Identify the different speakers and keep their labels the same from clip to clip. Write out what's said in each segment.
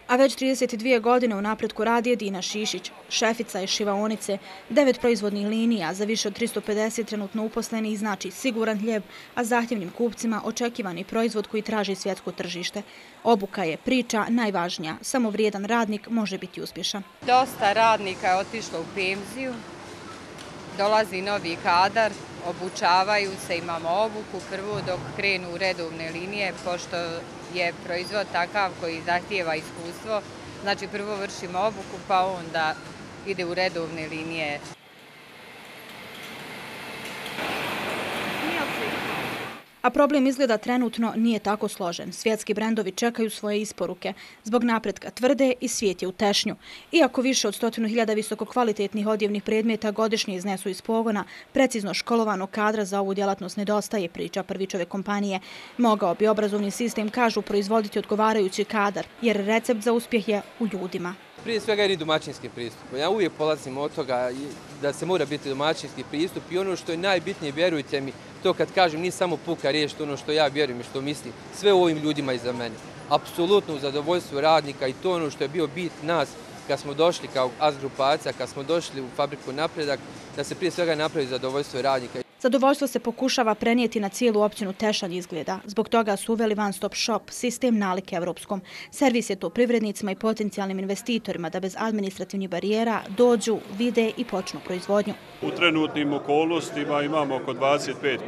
Speaker 1: A već 32 godine u napretku radi je Dina Šišić, šefica je šivaonice, 9 proizvodnih linija za više od 350 trenutno uposlenih znači siguran hljeb, a zahtjevnim kupcima očekivani proizvod koji traži svjetsko tržište. Obuka je priča najvažnija, samo vrijedan radnik može biti uspješan.
Speaker 2: Dosta radnika je otišlo u penziju, dolazi novi kadar, obučavaju se, imamo obuku prvo dok krenu u redovne linije, pošto je proizvod takav koji zahtijeva iskustvo. Znači prvo vršimo obuku pa onda ide u redovne linije.
Speaker 1: A problem izgleda trenutno nije tako složen. Svjetski brendovi čekaju svoje isporuke. Zbog napretka tvrde i svijet je u tešnju. Iako više od 100.000 visokokvalitetnih odjevnih predmeta godišnje iznesu iz pogona, precizno školovanog kadra za ovu djelatnost nedostaje, priča Prvićove kompanije. Mogao bi obrazovni sistem, kažu, proizvoditi odgovarajući kadar, jer recept za uspjeh je u ljudima.
Speaker 3: Prije svega je domaćinski pristup. Ja uvijek polazim od toga da se mora biti domaćinski pristup i ono što je najbitnije, vjerujte mi, to kad kažem, nije samo puka riječ, ono što ja vjerujem i što mislim, sve u ovim ljudima iza mene. Apsolutno u zadovoljstvu radnika i to ono što je bio bit nas kad smo došli kao AS grupacija, kad smo došli u fabriku Napredak, da se prije svega napravi zadovoljstvo radnika.
Speaker 1: Zadovoljstvo se pokušava prenijeti na cijelu općinu Tešanj izgleda. Zbog toga su uveli one stop shop, sistem nalik evropskom. Servis je to privrednicima i potencijalnim investitorima da bez administrativnih barijera dođu, vide i počnu proizvodnju.
Speaker 4: U trenutnim okolnostima imamo oko 25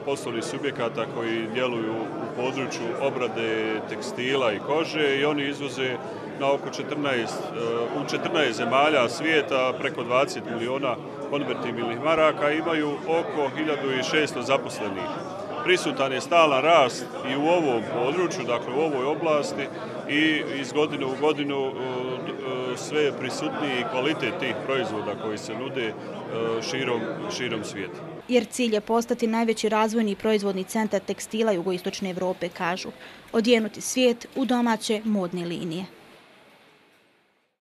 Speaker 4: poslovnih subjekata koji djeluju u području obrade tekstila i kože i oni izvoze na oko 14 zemalja svijeta preko 20 miliona konvertibilnih maraka, imaju oko 1600 zaposlenih. Prisutan je stalan rast i u ovom području, dakle u ovoj oblasti i iz godine u godinu sve prisutniji kvalitet tih proizvoda koji se nude širom svijeta.
Speaker 1: Jer cilj je postati najveći razvojni i proizvodni centar tekstila jugoistočne Evrope, kažu. Odjenuti svijet u domaće modne linije.